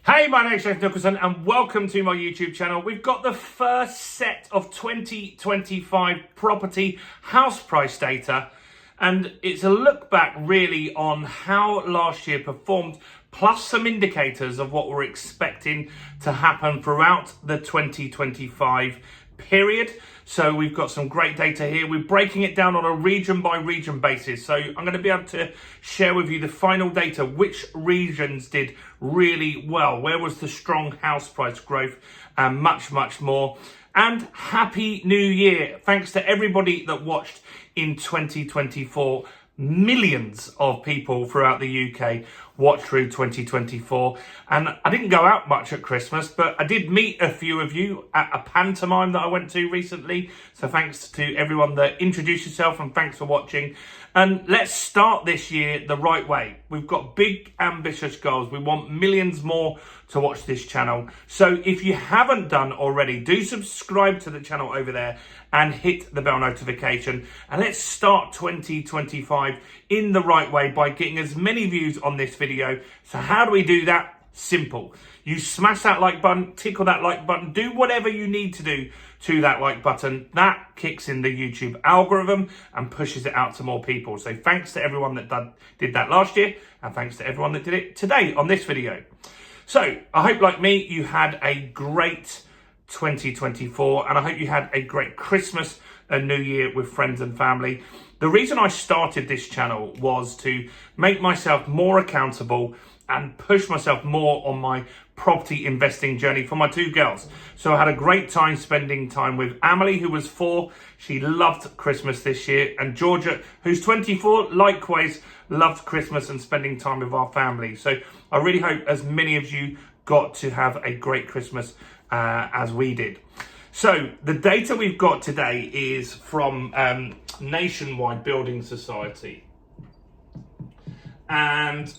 Hey, my name's James Nicholson and welcome to my YouTube channel. We've got the first set of 2025 property house price data, and it's a look back really on how last year performed, plus some indicators of what we're expecting to happen throughout the 2025 period. So we've got some great data here. We're breaking it down on a region by region basis. So I'm going to be able to share with you the final data, which regions did really well, where was the strong house price growth, and much more. And Happy New Year. Thanks to everybody that watched in 2024. Millions of people throughout the UK watched through 2024, and I didn't go out much at Christmas, but I did meet a few of you at a pantomime that I went to recently. So thanks to everyone that introduced yourself, and thanks for watching. And let's start this year the right way. We've got big ambitious goals. We want millions more to watch this channel. So if you haven't done already, do subscribe to the channel over there and hit the bell notification. And let's start 2025 in the right way by getting as many views on this video. So how do we do that? Simple. You smash that like button, tickle that like button, do whatever you need to do to that like button. That kicks in the YouTube algorithm and pushes it out to more people. So thanks to everyone that did that last year, and thanks to everyone that did it today on this video. So I hope, like me, you had a great 2024, and I hope you had a great Christmas and New Year with friends and family. The reason I started this channel was to make myself more accountable and push myself more on my property investing journey for my two girls. So I had a great time spending time with Amelie, who was 4. She loved Christmas this year. And Georgia, who's 24, likewise loved Christmas and spending time with our family. So I really hope as many of you got to have a great Christmas as we did. So the data we've got today is from Nationwide Building Society. And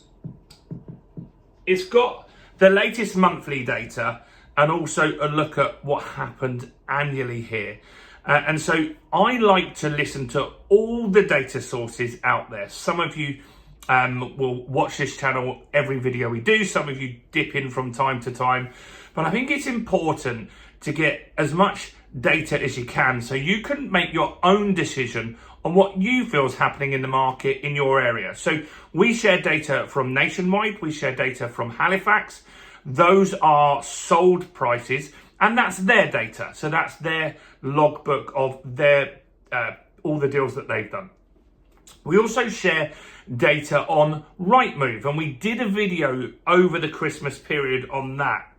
it's got the latest monthly data and also a look at what happened annually here. And so I like to listen to all the data sources out there. Some of you will watch this channel every video we do. Some of you dip in from time to time. But I think it's important to get as much data as you can so you can make your own decision on what you feel is happening in the market in your area. So we share data from Nationwide, we share data from Halifax. Those are sold prices, and that's their data. So that's their logbook of their all the deals that they've done. We also share data on Rightmove, and we did a video over the Christmas period on that.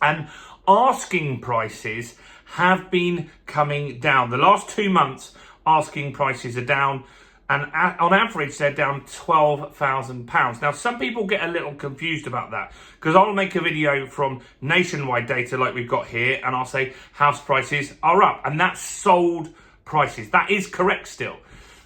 And asking prices have been coming down. The last 2 months, asking prices are down, and on average they're down £12,000. Now some people get a little confused about that, because I'll make a video from Nationwide data like we've got here, and I'll say house prices are up, and that's sold prices. That is correct still,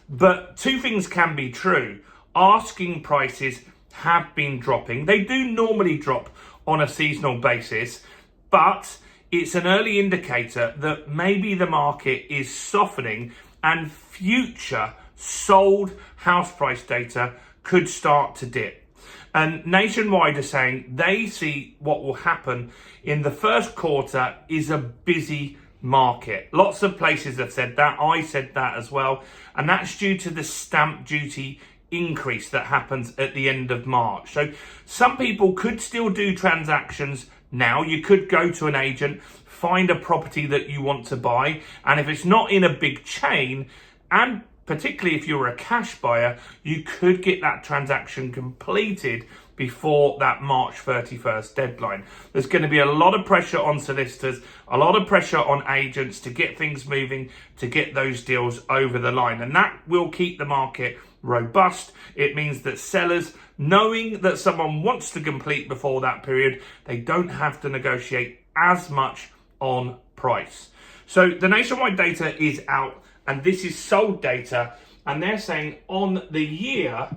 but two things can be true. Asking prices have been dropping. They do normally drop on a seasonal basis, but it's an early indicator that maybe the market is softening and future sold house price data could start to dip. And Nationwide are saying they see what will happen in the first quarter is a busy market. Lots of places have said that. I said that as well. And that's due to the stamp duty increase that happens at the end of March. So some people could still do transactions now. You could go to an agent, find a property that you want to buy, and if it's not in a big chain, and particularly if you're a cash buyer, you could get that transaction completed before that March 31st deadline. There's going to be a lot of pressure on solicitors, a lot of pressure on agents to get things moving, to get those deals over the line, and that will keep the market robust. It means that sellers, knowing that someone wants to complete before that period, they don't have to negotiate as much on price. So the Nationwide data is out, and this is sold data, and they're saying on the year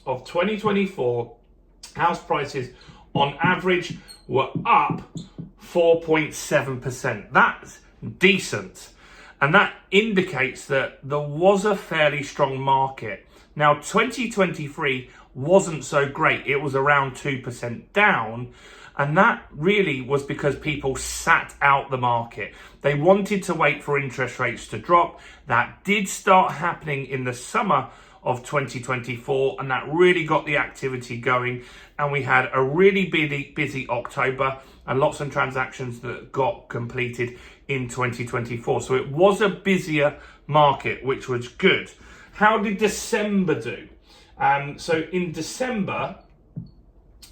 of 2024, house prices on average were up 4.7%. That's decent, and that indicates that there was a fairly strong market. Now 2023 wasn't so great. It was around 2% down. And that really was because people sat out the market. They wanted to wait for interest rates to drop. That did start happening in the summer of 2024, and that really got the activity going. And we had a really busy October and lots of transactions that got completed in 2024. So it was a busier market, which was good. How did December do? So in December,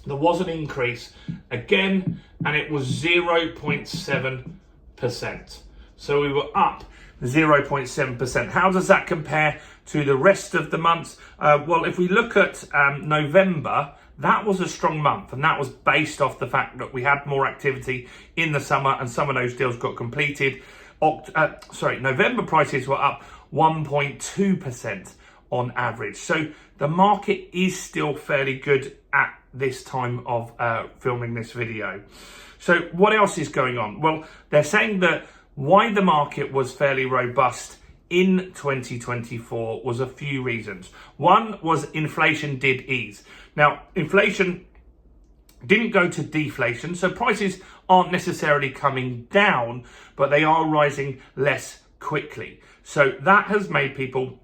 there was an increase again, and it was 0.7%. So we were up 0.7%. How does that compare to the rest of the months? Well, if we look at November, that was a strong month, and that was based off the fact that we had more activity in the summer and some of those deals got completed. November prices were up 1.2% on average. So the market is still fairly good at this time of filming this video. So what else is going on? Well, they're saying that why the market was fairly robust in 2024 was a few reasons. One was inflation did ease. Now, inflation didn't go to deflation, so prices aren't necessarily coming down, but they are rising less quickly. So that has made people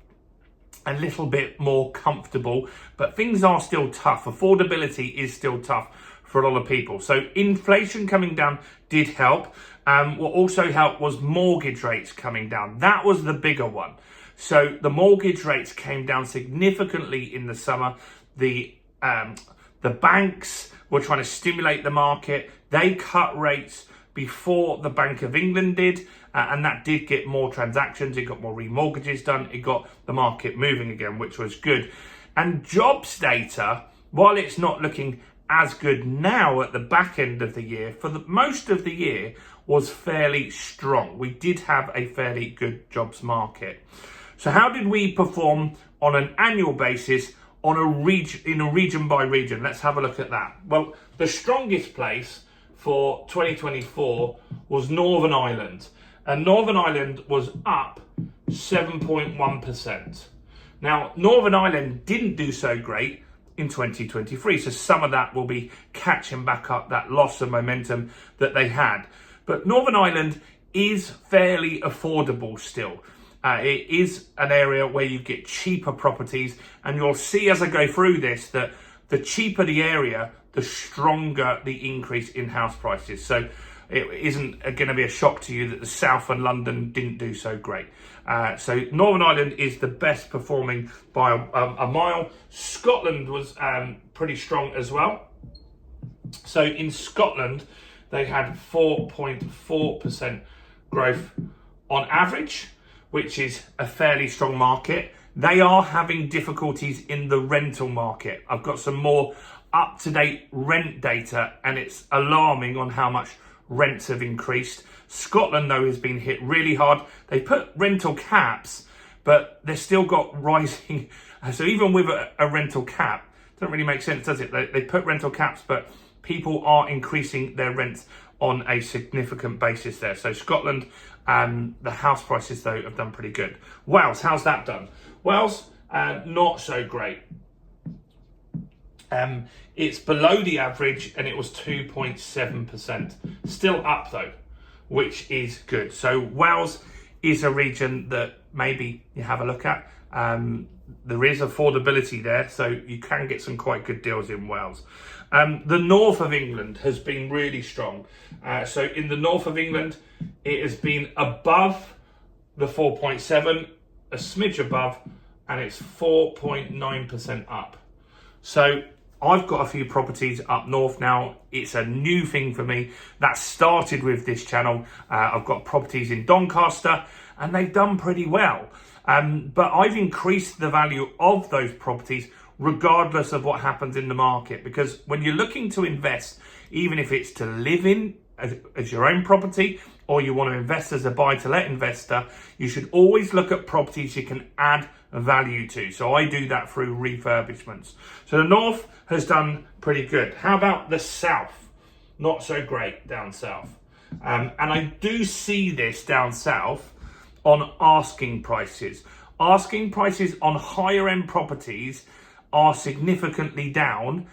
a little bit more comfortable, but things are still tough. Affordability is still tough for a lot of people. So inflation coming down did help. What also helped was mortgage rates coming down. That was the bigger one. So the mortgage rates came down significantly in the summer. The banks were trying to stimulate the market. They cut rates before the Bank of England did, and that did get more transactions. It got more remortgages done. It got the market moving again, which was good. And jobs data, while it's not looking as good now at the back end of the year, for the most of the year was fairly strong. We did have a fairly good jobs market. So how did we perform on an annual basis on a region by region? Let's have a look at that. Well, the strongest place for 2024 was Northern Ireland, and Northern Ireland was up 7.1%. Now, Northern Ireland didn't do so great in 2023, so some of that will be catching back up that loss of momentum that they had. But Northern Ireland is fairly affordable still. It is an area where you get cheaper properties, and you'll see as I go through this that the cheaper the area, the stronger the increase in house prices. So it isn't going to be a shock to you that the south of London didn't do so great. So Northern Ireland is the best performing by a mile. Scotland was pretty strong as well. So in Scotland, they had 4.4% growth on average, which is a fairly strong market. They are having difficulties in the rental market. I've got some more up-to-date rent data, and it's alarming on how much rents have increased. Scotland, though, has been hit really hard. They put rental caps, but they've still got rising. So even with a rental cap, it doesn't really make sense, does it? They put rental caps, but people are increasing their rents on a significant basis there. So Scotland, the house prices, though, have done pretty good. Wales, how's that done? Wales, not so great. It's below the average, and it was 2.7%. Still up, though, which is good. So Wales is a region that maybe you have a look at. There is affordability there, so you can get some quite good deals in Wales. The north of England has been really strong. So in the north of England, it has been above the 4.7, a smidge above, and it's 4.9% up. So I've got a few properties up north now. It's a new thing for me. That started with this channel. I've got properties in Doncaster, and they've done pretty well. But I've increased the value of those properties regardless of what happens in the market, because when you're looking to invest, even if it's to live in as your own property, or you want to invest as a buy-to-let investor, you should always look at properties you can add value to. So I do that through refurbishments. So the north has done pretty good. How about the south? Not so great down south. And I do see this down south on asking prices. Asking prices on higher end properties are significantly down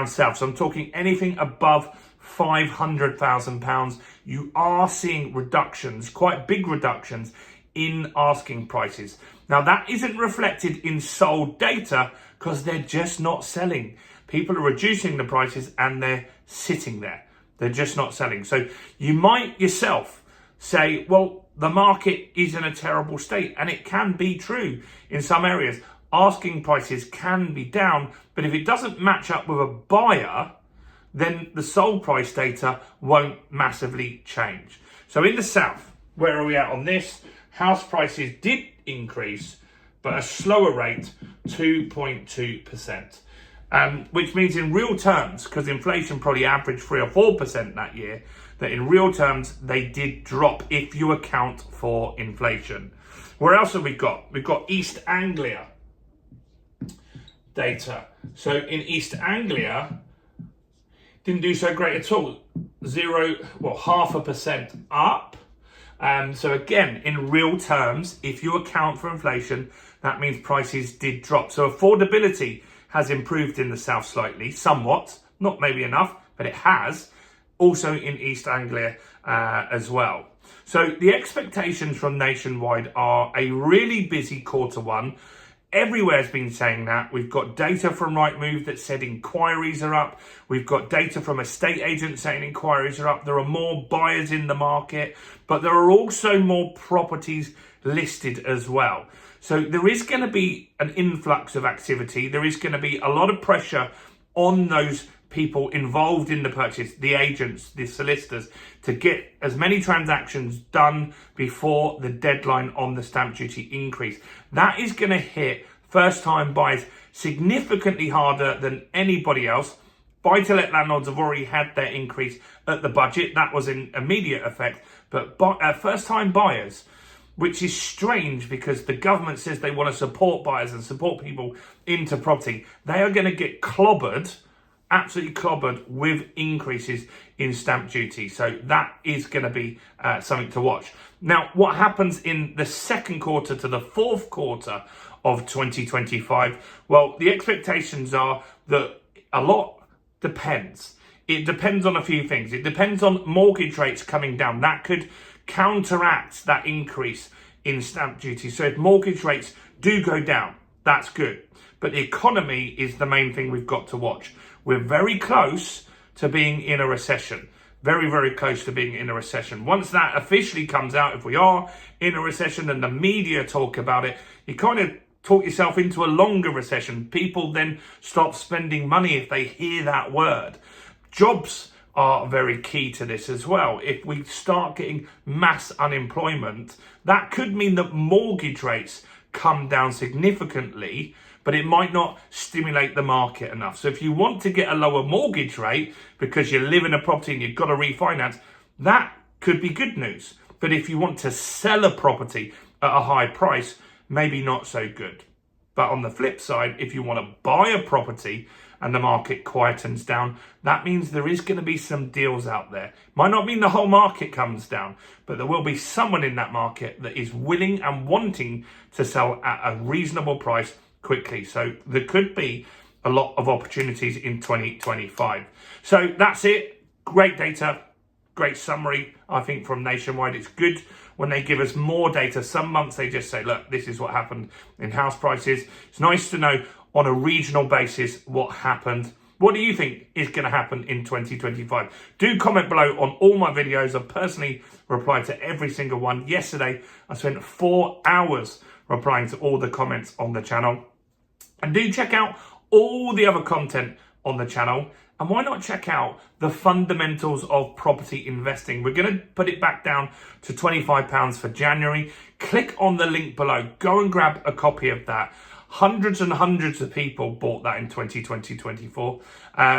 south. So I'm talking anything above £500,000. You are seeing reductions, quite big reductions in asking prices. Now that isn't reflected in sold data because they're just not selling. People are reducing the prices and they're sitting there. They're just not selling. So you might yourself say, well, the market is in a terrible state, and it can be true in some areas. Asking prices can be down, but if it doesn't match up with a buyer, then the sold price data won't massively change. So in the south, where are we at on this? House prices did increase, but a slower rate, 2.2%. Which means in real terms, because inflation probably averaged 3 or 4% that year, that in real terms, they did drop if you account for inflation. Where else have we got? We've got East Anglia data. So in East Anglia, didn't do so great at all. 0.5% up. So again, in real terms, if you account for inflation, that means prices did drop. So affordability has improved in the south slightly, somewhat, not maybe enough, but it has. Also in East Anglia as well. So the expectations from Nationwide are a really busy quarter one. Everywhere's been saying that. We've got data from Rightmove that said inquiries are up. We've got data from estate agents saying inquiries are up. There are more buyers in the market, but there are also more properties listed as well. So there is going to be an influx of activity. There is going to be a lot of pressure on those people involved in the purchase, the agents, the solicitors, to get as many transactions done before the deadline on the stamp duty increase. That is going to hit first-time buyers significantly harder than anybody else. Buy-to-let landlords have already had their increase at the budget. That was in immediate effect. But first-time buyers, which is strange because the government says they want to support buyers and support people into property, they are going to get clobbered, absolutely clobbered with increases in stamp duty. So that is going to be something to watch. Now, what happens in the second quarter to the fourth quarter of 2025? Well, the expectations are that a lot depends. It depends on a few things. It depends on mortgage rates coming down. That could counteract that increase in stamp duty. So if mortgage rates do go down, that's good. But the economy is the main thing we've got to watch. We're very close to being in a recession. Very, very close to being in a recession. Once that officially comes out, if we are in a recession and the media talk about it, you kind of talk yourself into a longer recession. People then stop spending money if they hear that word. Jobs are very key to this as well. If we start getting mass unemployment, that could mean that mortgage rates come down significantly, but it might not stimulate the market enough. So if you want to get a lower mortgage rate because you live in a property and you've got to refinance, that could be good news. But if you want to sell a property at a high price, maybe not so good. But on the flip side, if you want to buy a property and the market quietens down, that means there is going to be some deals out there. Might not mean the whole market comes down, but there will be someone in that market that is willing and wanting to sell at a reasonable price quickly. So there could be a lot of opportunities in 2025. So that's it. Great data, great summary, I think, from Nationwide. It's good when they give us more data. Some months they just say, look, this is what happened in house prices. It's nice to know on a regional basis what happened. What do you think is going to happen in 2025? Do comment below on all my videos. I've personally replied to every single one. Yesterday, I spent 4 hours replying to all the comments on the channel. And do check out all the other content on the channel. And why not check out the fundamentals of property investing? We're going to put it back down to £25 for January. Click on the link below. Go and grab a copy of that. Hundreds and hundreds of people bought that in 2024.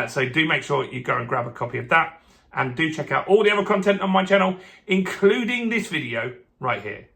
So do make sure you go and grab a copy of that. And do check out all the other content on my channel, including this video right here.